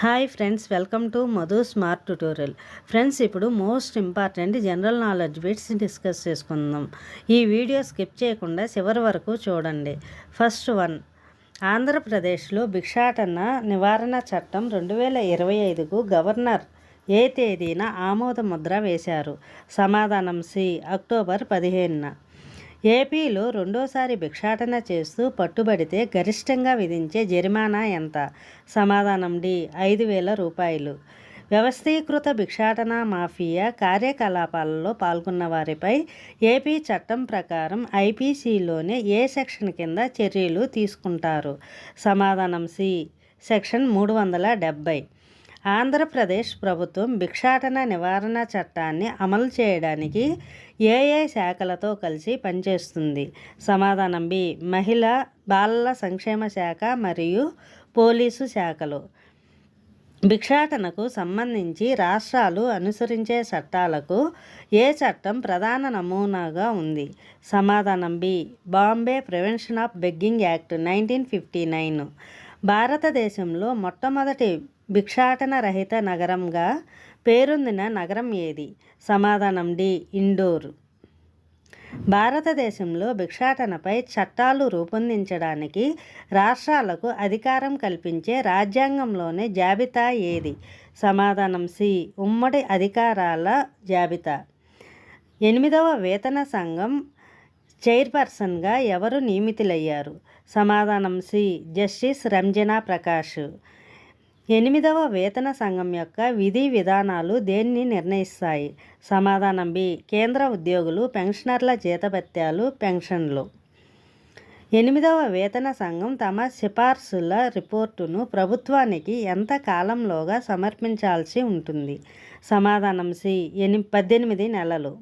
Hi friends, welcome to Madhu smart tutorial. Friends, ఇప్పుడు most important general knowledge bits discuss చేసుకుందాం. ఈ video skip చేయకుండా చివరి వరకు చూడండి. ఫస్ట్ వన్, ఆంధ్రప్రదేశ్లో భిక్షాటన నివారణ చట్టం 2025కు గవర్నర్ ఏ తేదీన ఆమోద ముద్ర వేశారు? సమాధానం సి, అక్టోబర్ 15న. ఏపీలో రెండోసారి భిక్షాటన చేస్తూ పట్టుబడితే గరిష్టంగా విధించే జరిమానా ఎంత? సమాధానం డి, 5,000 రూపాయలు. వ్యవస్థీకృత భిక్షాటన మాఫియా కార్యకలాపాలలో పాల్గొన్న వారిపై ఏపీ చట్టం ప్రకారం ఐపీసీలోనే ఏ సెక్షన్ కింద చర్యలు తీసుకుంటారు? సమాధానం సి, సెక్షన్ 370. ఆంధ్రప్రదేశ్ ప్రభుత్వం భిక్షాటన నివారణ చట్టాన్ని అమలు చేయడానికి ఏ శాఖలతో కలిసి పనిచేస్తుంది? సమాధానం బి, మహిళా బాలల సంక్షేమ శాఖ మరియు పోలీసు శాఖలు. భిక్షాటనకు సంబంధించి రాష్ట్రాలు అనుసరించే చట్టాలకు ఏ చట్టం ప్రధాన నమూనాగా ఉంది? సమాధానం B, Bombay prevention of begging act 1959. భారతదేశంలో మొట్టమొదటి భిక్షాటన రహిత నగరంగా పేరొందిన నగరం ఏది? సమాధానం డి, ఇండోర్. భారతదేశంలో భిక్షాటనపై చట్టాలు రూపొందించడానికి రాష్ట్రాలకు అధికారం కల్పించే రాజ్యాంగంలోని జాబితా ఏది? సమాధానం సి, ఉమ్మడి అధికారాల జాబితా. 8వ వేతన సంఘం చైర్పర్సన్గా ఎవరు నియమితులయ్యారు? సమాధానం సి, జస్టిస్ రంజనా ప్రకాష్. 8వ వేతన సంఘం యొక్క విధి విధానాలు దేన్ని నిర్ణయిస్తాయి? సమాధానం బి, కేంద్ర ఉద్యోగులు, పెన్షనర్ల జీతభత్యాలు, పెన్షన్లు. 8వ వేతన సంఘం తమ సిఫార్సుల రిపోర్టును ప్రభుత్వానికి ఎంత కాలంలోగా సమర్పించాల్సి ఉంటుంది? సమాధానం సి, 18 నెలలు.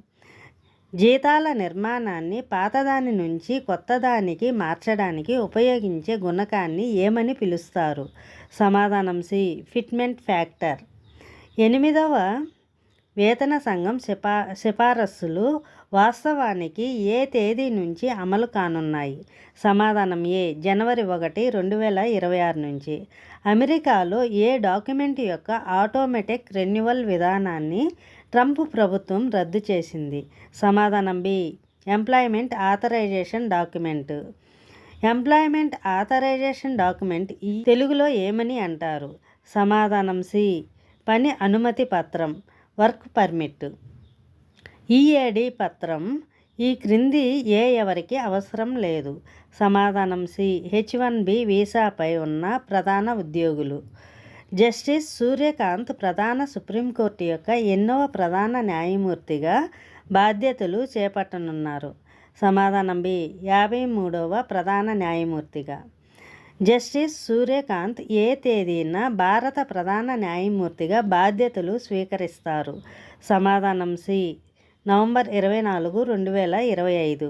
జీతాల నిర్మాణాన్ని పాతదాని నుంచి కొత్తదానికి మార్చడానికి ఉపయోగించే గుణకాన్ని ఏమని పిలుస్తారు? సమాధానం సి, ఫిట్మెంట్ ఫ్యాక్టర్. 8వ వేతన సంఘం సిఫారసులు వాస్తవానికి ఏ తేదీ నుంచి అమలు కానున్నాయి? సమాధానం ఏ, జనవరి 1, 2026 నుంచి. అమెరికాలో ఏ డాక్యుమెంట్ యొక్క ఆటోమేటిక్ రెన్యువల్ విధానాన్ని ట్రంప్ ప్రభుత్వం రద్దు చేసింది? సమాధానం B, employment authorization document. Employment authorization document ఈ తెలుగులో ఏమని అంటారు? సమాధానం సి, పని అనుమతి పత్రం, వర్క్ పర్మిట్. ఈఏడి పత్రం ఈ క్రింది ఎవరికి అవసరం లేదు? సమాధానం సి, H1B వీసాపై ఉన్న ప్రధాన ఉద్యోగులు. జస్టిస్ సూర్యకాంత్ ప్రధాన సుప్రీంకోర్టు యొక్క ఎన్నవ ప్రధాన న్యాయమూర్తిగా బాధ్యతలు చేపట్టనున్నారు? సమాధానం బి, 53వ ప్రధాన న్యాయమూర్తిగా. జస్టిస్ సూర్యకాంత్ ఏ తేదీన భారత ప్రధాన న్యాయమూర్తిగా బాధ్యతలు స్వీకరిస్తారు? సమాధానం సి, నవంబర్ 24, 2025.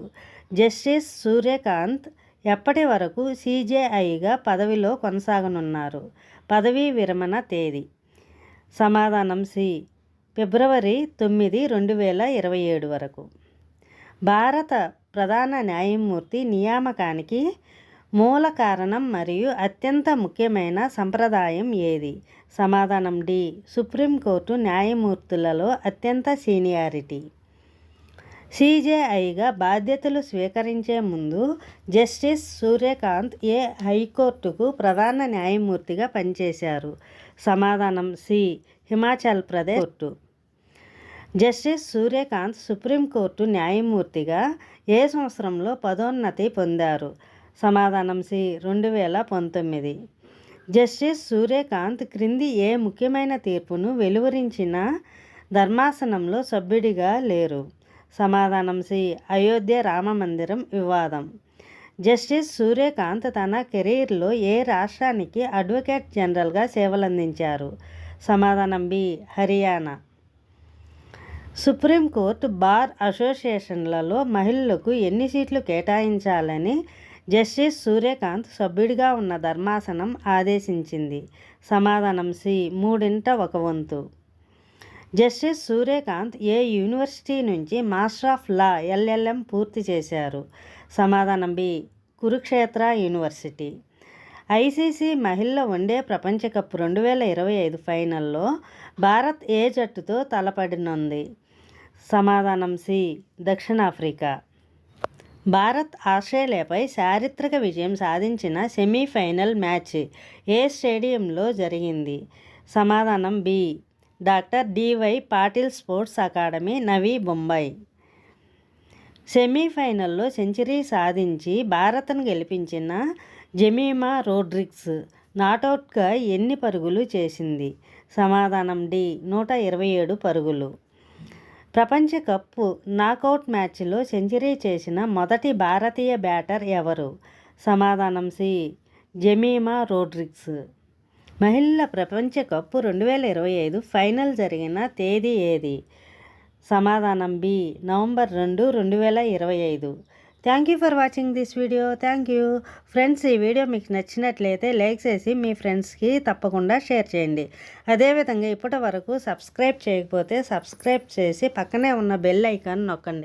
జస్టిస్ సూర్యకాంత్ ఎప్పటి వరకు CJIగా పదవిలో కొనసాగనున్నారు? పదవీ విరమణ తేదీ? సమాధానం సి, ఫిబ్రవరి 9, 2027 వరకు. భారత ప్రధాన న్యాయమూర్తి నియామకానికి మూల కారణం మరియు అత్యంత ముఖ్యమైన సంప్రదాయం ఏది? సమాధానం డి, సుప్రీంకోర్టు న్యాయమూర్తులలో అత్యంత సీనియారిటీ. CJIగా బాధ్యతలు స్వీకరించే ముందు జస్టిస్ సూర్యకాంత్ ఏ హైకోర్టుకు ప్రధాన న్యాయమూర్తిగా పనిచేశారు? సమాధానం C, Himachal Pradesh court. Justice Suryakant supreme court న్యాయమూర్తిగా ఏ సంవత్సరంలో పదోన్నతి పొందారు? సమాధానం సి, 2019. జస్టిస్ సూర్యకాంత్ క్రింది ఏ ముఖ్యమైన తీర్పును వెలువరించిన ధర్మాసనంలో సభ్యుడిగా లేరు? సమాధానం సి, అయోధ్య రామమందిరం వివాదం. జస్టిస్ సూర్యకాంత్ తన కెరీర్లో ఏ రాష్ట్రానికి అడ్వకేట్ జనరల్గా సేవలందించారు? సమాధానం బి, హర్యానా. సుప్రీంకోర్టు బార్ అసోసియేషన్లలో మహిళలకు ఎన్ని సీట్లు కేటాయించాలని జస్టిస్ సూర్యకాంత్ సభ్యుడిగా ఉన్న ధర్మాసనం ఆదేశించింది? సమాధానం సి, 1/3. జస్టిస్ సూర్యకాంత్ ఏ యూనివర్సిటీ నుంచి మాస్టర్ ఆఫ్ లా LLM పూర్తి చేశారు? సమాధానం బి, కురుక్షేత్ర యూనివర్సిటీ. ఐసీసీ మహిళల వన్డే ప్రపంచ కప్ 2025 ఫైనల్లో భారత్ ఏ జట్టుతో తలపడనుంది? సమాధానం సి, దక్షిణాఫ్రికా. భారత్ ఆస్ట్రేలియాపై చారిత్రక విజయం సాధించిన సెమీఫైనల్ మ్యాచ్ ఏ స్టేడియంలో జరిగింది? సమాధానం B, doctor DY Patil sports academy, Navi Mumbai. సెమీఫైనల్లో సెంచరీ సాధించి భారత్ను గెలిపించిన జెమిమా రోడ్రిగ్స్ నాటౌట్గా ఎన్ని పరుగులు చేసింది? సమాధానం డి, 127 పరుగులు. ప్రపంచ కప్ నాకౌట్ మ్యాచ్లో సెంచరీ చేసిన మొదటి భారతీయ బ్యాటర్ ఎవరు? సమాధానం సి, జెమిమా రోడ్రిగ్స్. మహిళల ప్రపంచ కప్ 2025 ఫైనల్ జరిగిన తేదీ ఏది? సమాధానం B, November 2, 2025. Thank you for watching this video. Thank you friends. ఈ వీడియో మీకు నచ్చినట్లయితే లైక్ చేసి మీ ఫ్రెండ్స్కి తప్పకుండా షేర్ చేయండి. అదేవిధంగా ఇప్పటి వరకు సబ్స్క్రైబ్ చేయకపోతే సబ్స్క్రైబ్ చేసి పక్కనే ఉన్న బెల్ ఐకాన్ నొక్కండి.